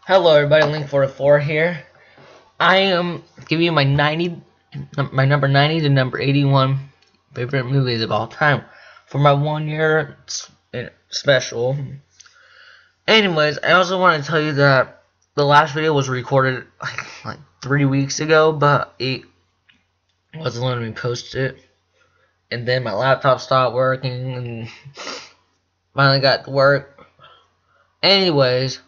Hello everybody, Link44 here. I am giving you my number 90 to number 81 favorite movies of all time for my 1 year special. Anyways, I also want to tell you that the last video was recorded like 3 weeks ago, but it wasn't letting me post it. And then my laptop stopped working and finally got to work. Anyways,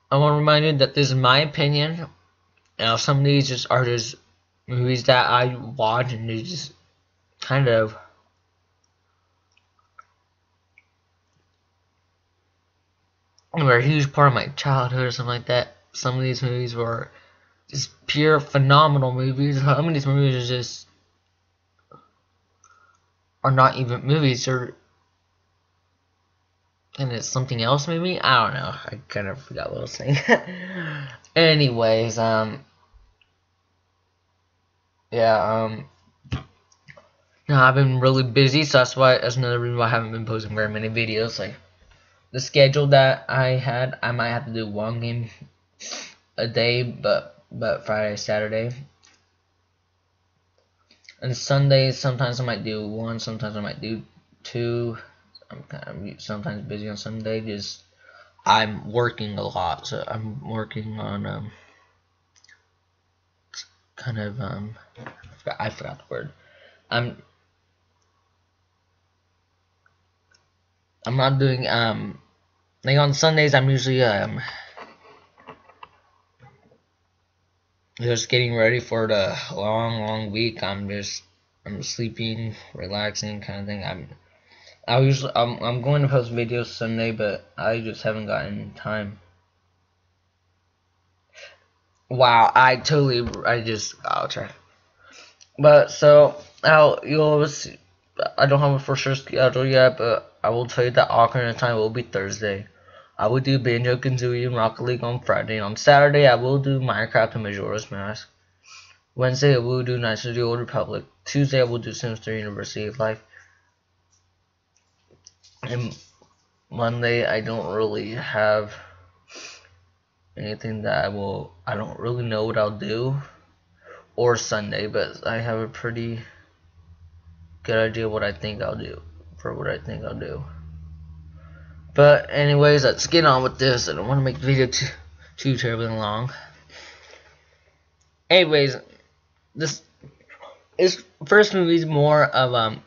I want to remind you that this is my opinion. Some of these are just movies that I watch and they just kind of were a huge part of my childhood or something like that. Some of these movies were just pure phenomenal movies. Some of these movies are not even movies, or and it's something else maybe? I don't know. I kind of forgot what I was saying. Anyways, yeah, no, I've been really busy, so that's another reason why I haven't been posting very many videos. Like the schedule that I had, I might have to do one game a day, but Friday, Saturday, and Sundays sometimes I might do one, sometimes I might do two. I'm kind of sometimes busy on Sunday. Just I'm working a lot, so I'm working on kind of I forgot the word. I'm not doing like on Sundays I'm usually just getting ready for the long week. I'm sleeping, relaxing kind of thing. I'm going to post videos Sunday, but I just haven't gotten time. Wow, I'll try. But so you'll see, I don't have a for sure schedule yet, but I will tell you that Ocarina of Time will be Thursday. I will do Banjo-Kazooie and Rocket League on Friday. On Saturday, I will do Minecraft and Majora's Mask. Wednesday, I will do Knights of the Old Republic. Tuesday, I will do Sims 3 University of Life. And Monday, I don't really have anything that I don't really know what I'll do. Or Sunday, but I have a pretty good idea what I think I'll do. But anyways, let's get on with this. I don't want to make the video too terribly long. Anyways, this first movie is more of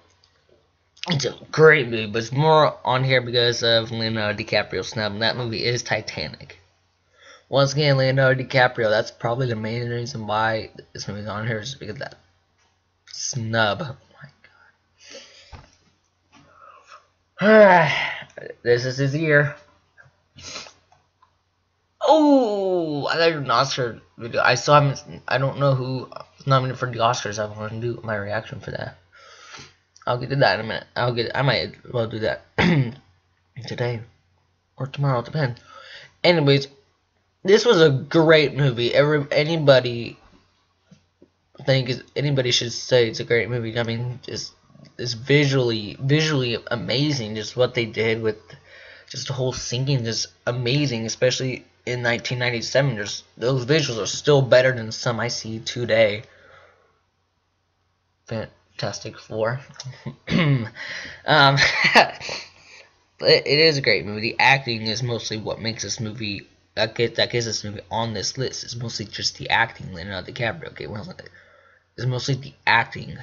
it's a great movie, but it's more on here because of Leonardo DiCaprio snub, and that movie is Titanic. Once again, Leonardo DiCaprio, that's probably the main reason why this movie's on here, is because of that snub. Oh my god. This is his year. Oh, I got an Oscar video. I saw him. I don't know who nominated for the Oscars. I want to do my reaction for that. I'll get to that in a minute. I might well do that today or tomorrow, depends. Anyways, this was a great movie. Anybody should say it's a great movie. I mean, it's visually amazing. Just what they did with just the whole singing, just amazing. Especially in 1997, those visuals are still better than some I see today. Fantastic Four. It is a great movie. The acting is mostly what makes this movie. That gets this movie on this list. It's mostly just the acting. Leonardo DiCaprio. Okay, well, it's mostly the acting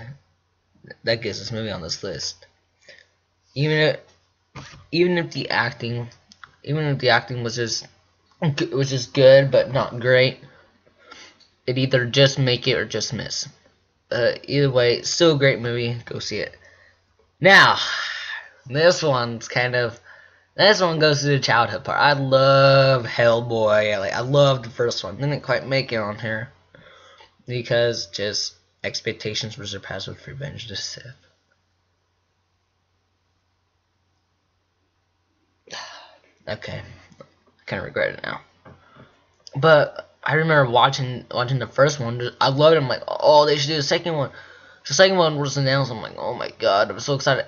that gets this movie on this list. Even if the acting was just good but not great, it either just make it or just miss. Either way, still a great movie. Go see it. Now, this one goes to the childhood part. I love Hellboy. I love the first one. Didn't quite make it on here because just expectations were surpassed with Revenge of the Sith. Okay, I kind of regret it now. But I remember watching the first one. I loved it. I'm like, oh, they should do the second one. The second one was announced. I'm like, oh my god, I'm so excited.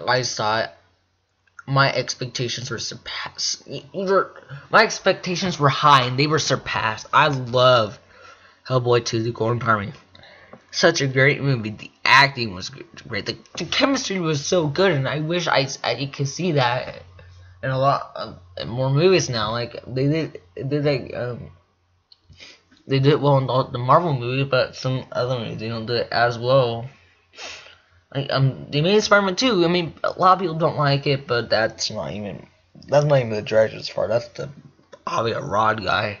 I saw it. my expectations were surpassed. My expectations were high and they were surpassed. I love Hellboy 2: The Golden Army. Such a great movie. The acting was great. The chemistry was so good, and I wish I could see that in a lot more movies now. Like they did well in the Marvel movies, but some other movies they don't do it as well. Like they made Spider-Man 2. I mean, a lot of people don't like it, but that's not even the director's fault. That's the Avi Arad guy.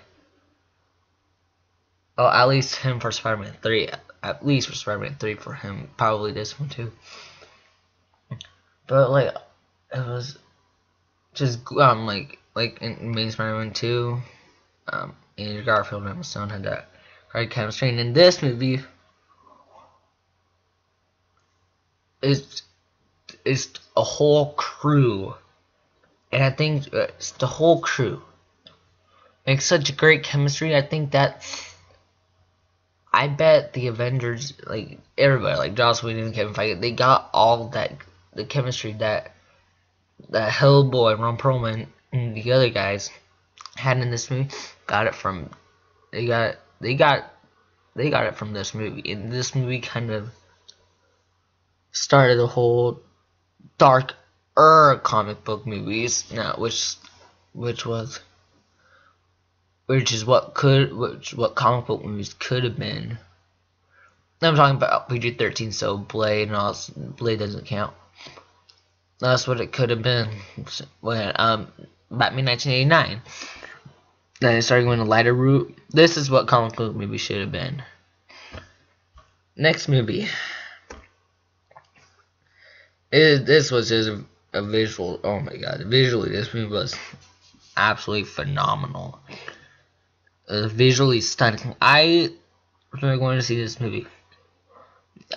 Oh, at least him for Spider-Man 3. At least for Spider-Man 3 for him. Probably this one too. But like, it was just like in main Spider-Man 2, Andrew Garfield and Emma Stone had that great chemistry, and in this movie, it's a whole crew, and I think it's the whole crew makes such a great chemistry. I think that I bet the Avengers, like everybody, like Joss Whedon and Kevin Feige, they got all that the chemistry that Hellboy, Ron Perlman, and the other guys had in this movie. Got it from they got it from this movie, and this movie kind of started the whole dark comic book movies now, which is what comic book movies could have been. I'm talking about PG-13, so Blade and all. Blade doesn't count. That's what it could have been when Batman 1989. Then it started going the lighter route. This is what comic book movies should have been. Next movie. This was just a visual. Oh my god! Visually, this movie was absolutely phenomenal. Visually stunning. I was really going to see this movie.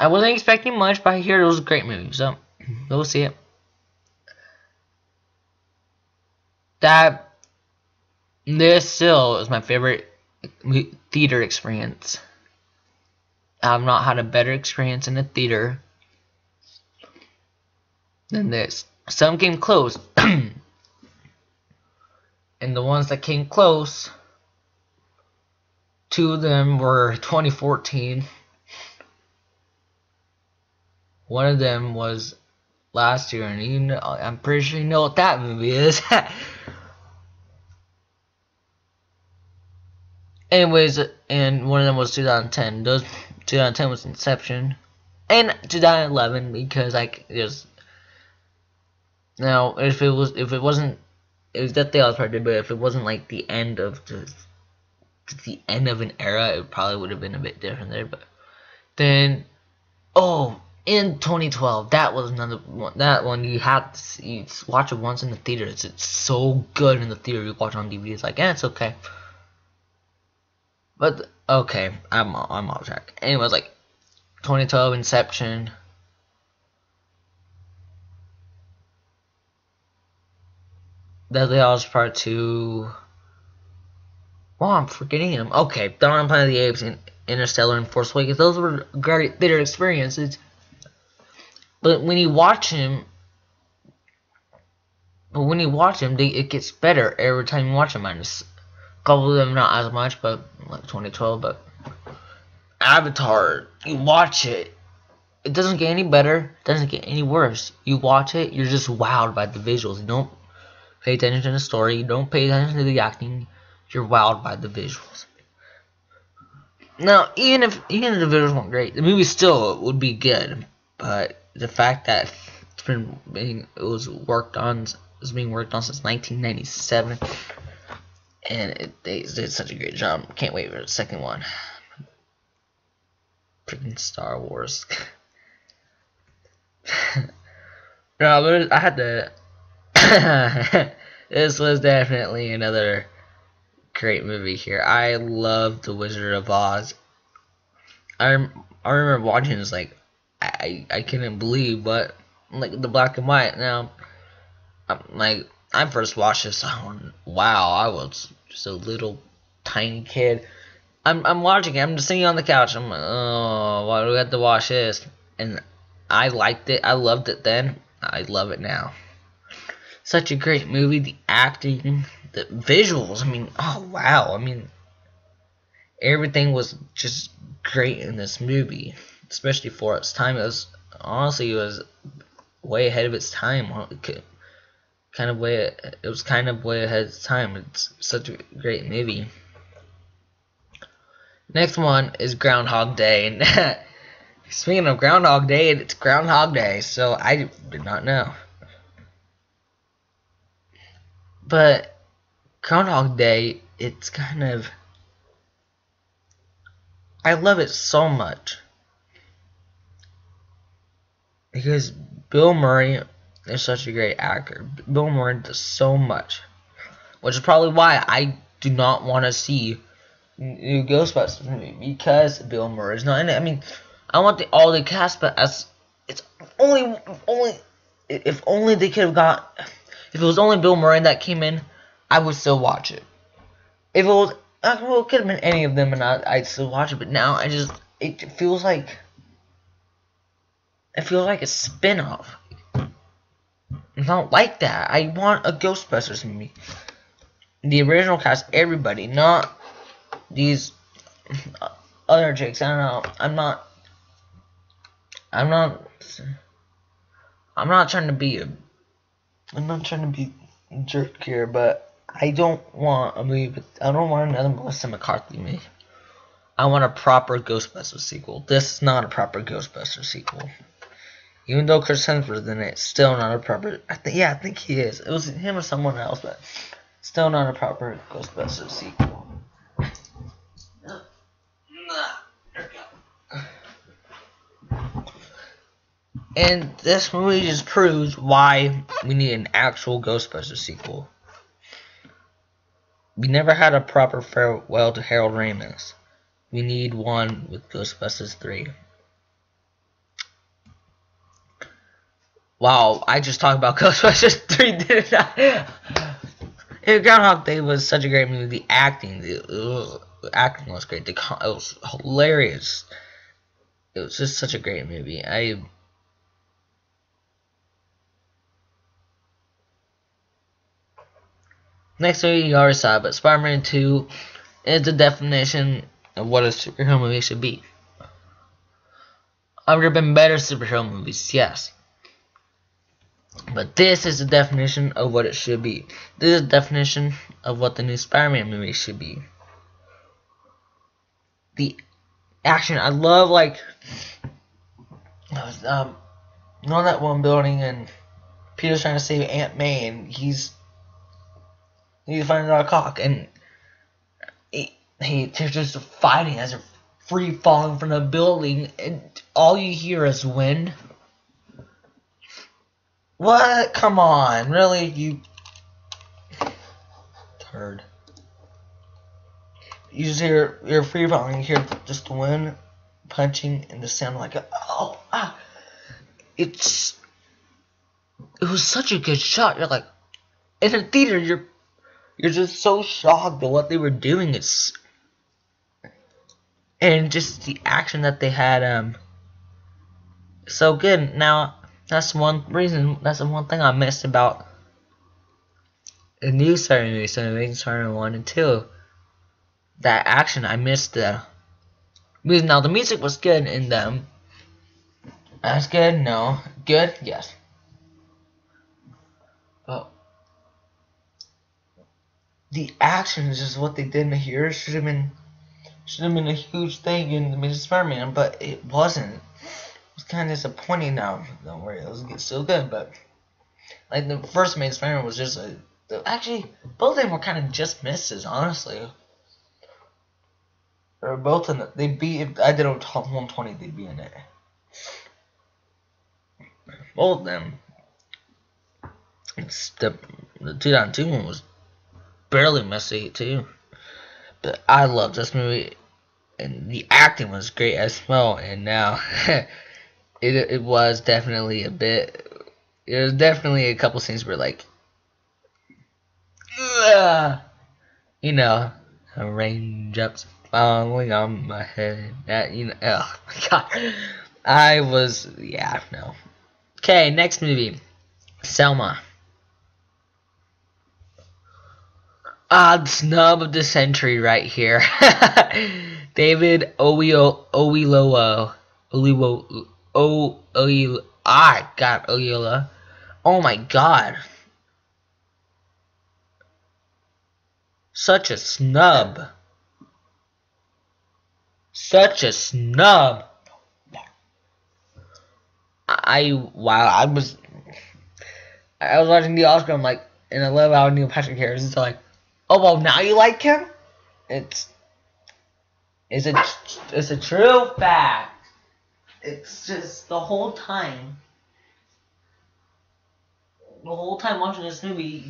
I wasn't expecting much, but I hear it was a great movie, so go see it. This still is my favorite theater experience. I've not had a better experience in a theater than this. Some came close, and the ones that came close, 2 of them were 2014. One of them was last year, and I'm pretty sure you know what that movie is. Anyways, and one of them was 2010. 2010 was Inception, and 2011 because now if it wasn't, it was Deathly Hallows Part 2, but if it wasn't like the end of an era, it probably would have been a bit different there. But then, in 2012, that was another one. That one you watch it once in the theater. It's so good in the theater. You watch it on DVD, it's like, it's okay. But okay, I'm off track. Anyways, like 2012 Inception. Deathly Hallows Part 2. Oh, I'm forgetting him. Okay, Dawn of the Planet of the Apes and Interstellar and Force Awakens. Those were great theater experiences. But when you watch him, it gets better every time you watch them. A couple of them not as much, but like 2012. But Avatar, you watch it, it doesn't get any better, it doesn't get any worse. You watch it, you're just wowed by the visuals. You don't pay attention to the story, you don't pay attention to the acting, you're wowed by the visuals. Now, even if the visuals weren't great, the movie still would be good. But the fact that it was being worked on since 1997, and they did such a great job. Can't wait for the second one. Freaking Star Wars. No, but I had to. This was definitely another great movie here. I love The Wizard of Oz. I remember watching this, like, I couldn't believe what, like, the black and white. Now, I first watched this on, wow, I was just a little tiny kid. I'm watching it, I'm just sitting on the couch, I'm like, oh, why do we have to watch this? And I liked it, I loved it then, I love it now. Such a great movie. The acting, the visuals. I mean, oh wow. I mean, everything was just great in this movie, especially for its time. It was honestly, it was way ahead of its time. Kind of way. It was kind of way ahead of its time. It's such a great movie. Next one is Groundhog Day, and speaking of Groundhog Day, it's Groundhog Day, so I did not know. But Groundhog Day, it's kind of, I love it so much because Bill Murray is such a great actor. Bill Murray does so much, which is probably why I do not want to see new Ghostbusters movie, because Bill Murray is not in it. I mean, I want all the cast, but as it's only if only they could have got, if it was only Bill Murray that came in, I would still watch it. If it was, well, it could have been any of them, and I'd still watch it. But now it feels like a spin-off. It's not like that. I want a Ghostbusters movie. The original cast, everybody, not these other chicks. I don't know. I'm not trying to be a jerk here, but I don't want a movie. I don't want another Melissa McCarthy movie. I want a proper Ghostbusters sequel. This is not a proper Ghostbusters sequel. Even though Chris Hemsworth in it, it's still not a proper. I think he is. It was him or someone else, but still not a proper Ghostbusters sequel. And this movie just proves why we need an actual Ghostbusters sequel. We never had a proper farewell to Harold Ramis. We need one with Ghostbusters 3. Wow, I just talked about Ghostbusters 3, didn't I? Groundhog Day was such a great movie. The acting was great. It was hilarious. It was just such a great movie. Next movie you already saw, but Spider-Man 2 is the definition of what a superhero movie should be. There have been better superhero movies, yes. But this is the definition of what it should be. This is the definition of what the new Spider-Man movie should be. The action, I love, like, you know that one building, and Peter's trying to save Aunt May, and he's finding out a cock, and they're just fighting as they're free falling from the building, and all you hear is wind. What? Come on, really, you turd. You just hear, you're free falling, you hear just the wind punching and the sound like, oh, ah. It was such a good shot. You're like, in the theater, you're just so shocked at what they were doing. And just the action that they had, so good. Now, that's one reason, that's the one thing I missed about the new Spider-Man movie, Spider-Man 1 and 2. That action, I missed the. Now, the music was good in them. That's good, no. Good, yes. But the action is just what they did in here. Should have been a huge thing in the Amazing Spider-Man, but it wasn't. It was kind of disappointing now. Don't worry, it was still good, but like the first Amazing Spider-Man was just actually both of them were kind of just misses, honestly. They were both in it. They beat. If I did a 120, they'd be in it. Both of them. It's the 2002 one was barely messy too. But I love this movie, and the acting was great as well. And now, it was definitely a bit. There was definitely a couple scenes where like, you know, raindrops falling on my head. That, you know, oh my god, I was, yeah, no. Okay, next movie, Selma. The snub of the century right here. David Oyelowo. Oyelowo. Oh my god. Such a snub. Such a snub. I was watching the Oscar, I'm like, and I love how Neil Patrick Harris is like, oh well, now you like him? It's a true fact. It's just the whole time watching this movie,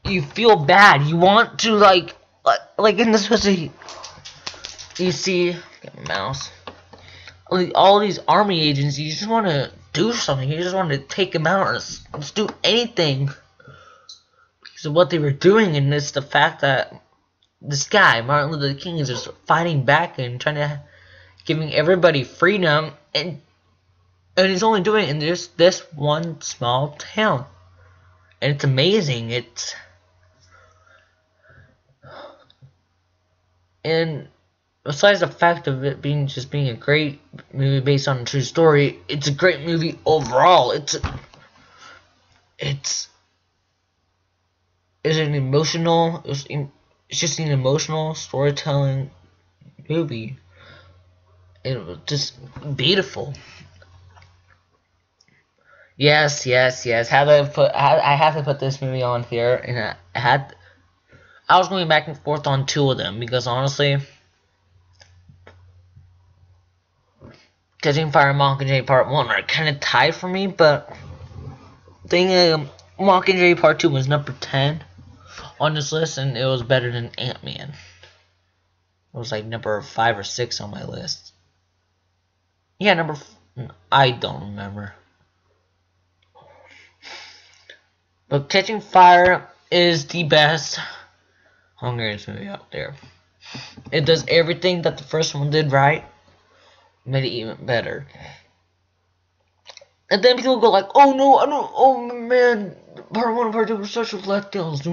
you feel bad. You want to like in this movie, you see, get my mouse. All these army agents, you just want to do something. You just want to take them out or just do anything because of what they were doing. And it's the fact that this guy, Martin Luther King, is just fighting back and trying to giving everybody freedom, and he's only doing it in this one small town. And it's amazing. And besides the fact of it being a great movie based on a true story, it's a great movie overall. It's an emotional. It's just an emotional storytelling movie. It was just beautiful. Yes. I have to put this movie on here, and I was going back and forth on two of them because honestly, Catching Fire and Mockingjay Part 1 are kind of tied for me, but Mockingjay Part 2 was number 10 on this list, and it was better than Ant-Man. It was like number 5 or 6 on my list. Yeah, I don't remember. But Catching Fire is the best Hunger Games movie out there. It does everything that the first one did right, made it even better. And then people go like, oh no, oh man, Part 1 and Part 2 were such letdowns.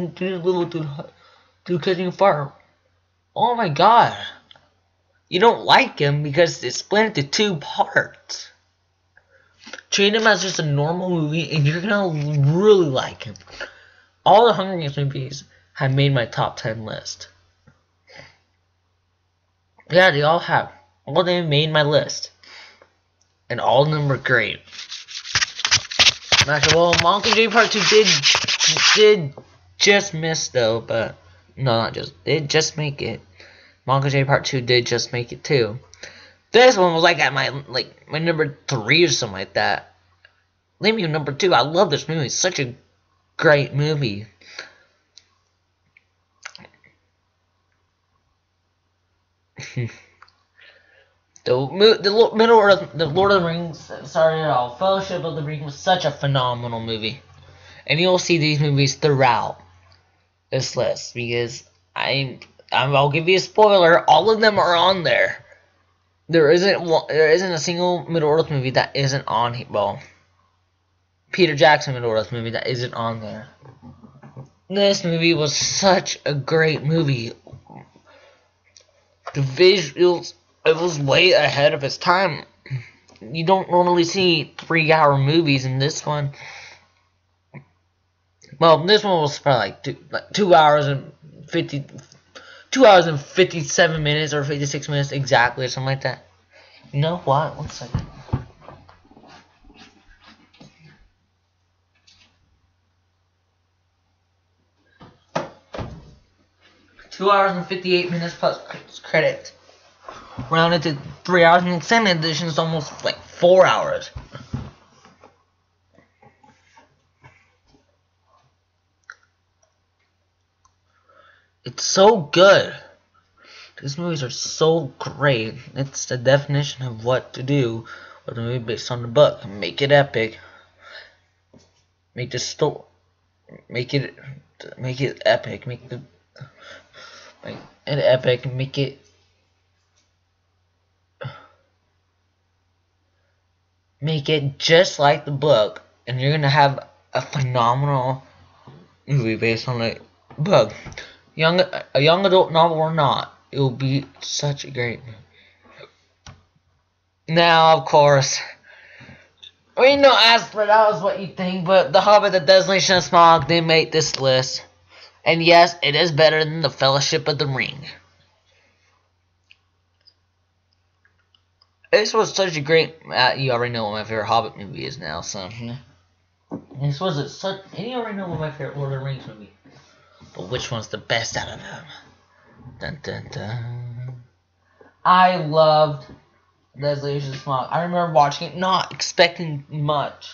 Do Catching Fire. Oh my god. You don't like him because it's split into 2 parts. Treat him as just a normal movie and you're gonna really like him. All the Hunger Games movies have made my top 10 list. Yeah, they all have. All of them made my list. And all of them were great. Actually, well, Mockingjay Part 2 did just miss though, but no, not just, it just make it. Mockingjay Part 2 did just make it too. This one was like at my number 3 or something like that. Leave me number 2. I love this movie. It's such a great movie. The Lord of the Rings started it all. Fellowship of the Ring was such a phenomenal movie, and you'll see these movies throughout this list because I'll give you a spoiler. All of them are on there. There isn't a single Middle-earth movie that isn't on here. Well, Peter Jackson Middle-earth movie that isn't on there. This movie was such a great movie. The visuals, it was way ahead of its time. You don't normally see 3-hour movies in this one. Well, this one was probably like 2 hours and 57 minutes or 56 minutes exactly or something like that. You know what? 1 second. Two hours and 58 minutes plus credit. Rounded to 3 hours, and the extended edition is almost like 4 hours. It's so good. These movies are so great. It's the definition of what to do with a movie based on the book. Make it epic. Make the story. Make it epic. Make it epic. Make it just like the book, and you're gonna have a phenomenal movie based on it. But a young adult novel or not, it will be such a great movie. Now, of course, we know Asphodel is what you think, but The Hobbit, The Desolation of Smaug, they made this list. And yes, it is better than The Fellowship of the Ring. This was such a great. You already know what my favorite Hobbit movie is now, so. This was such. And you already know what my favorite Lord of the Rings movie. But which one's the best out of them? Dun dun dun. I loved Desolation of Smaug. I remember watching it, not expecting much.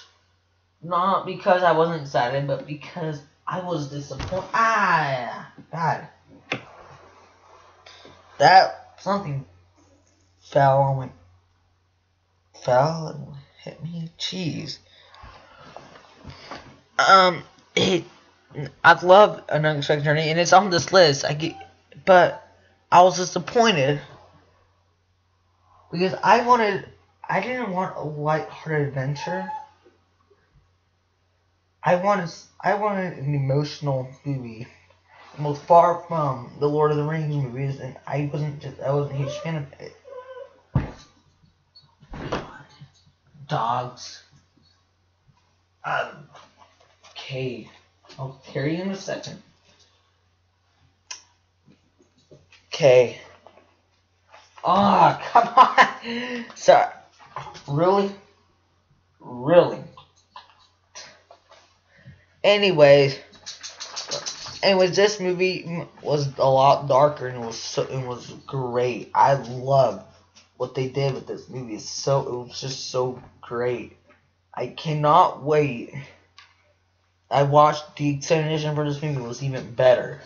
Not because I wasn't excited, but because I was disappointed. God. That something fell and hit me. Jeez. I've loved An Unexpected Journey, and it's on this list. But I was disappointed because I didn't want a lighthearted adventure. I wanted an emotional movie. It was far from the Lord of the Rings movies, and I wasn't a huge fan of it. Dogs. Okay. I'll carry you in a second. Okay. Oh, come on. Sorry. Really? Anyways, this movie was a lot darker and it was great. I loved what they did with this movie. It was just so great. I cannot wait. I watched the extended edition for this movie. It was even better.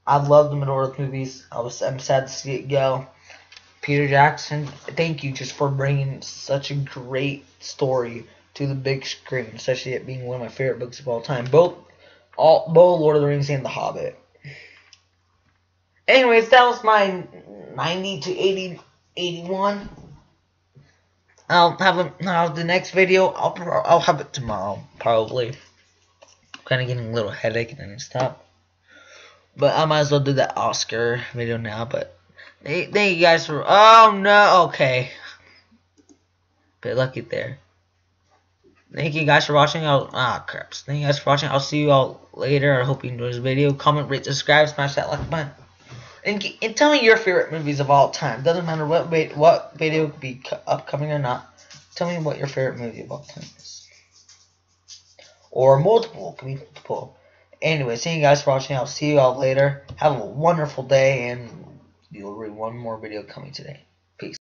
I love the Middle-earth movies. I'm sad to see it go. Peter Jackson, thank you just for bringing such a great story to the big screen, especially it being one of my favorite books of all time. Both Lord of the Rings and The Hobbit. Anyways, that was my 90 to 81. I'll have the next video. I'll have it tomorrow, probably. I'm kind of getting a little headache and then stop. But I might as well do that Oscar video now. But thank you guys for. Oh no, okay. Bit lucky there. Thank you guys for watching. Craps. Thank you guys for watching. I'll see you all later. I hope you enjoyed this video. Comment, rate, subscribe, smash that like button. And tell me your favorite movies of all time. Doesn't matter what video could be upcoming or not. Tell me what your favorite movie of all time is. Or multiple. Can be multiple. Anyways, thank you guys for watching. I'll see you all later. Have a wonderful day, and you'll read one more video coming today. Peace.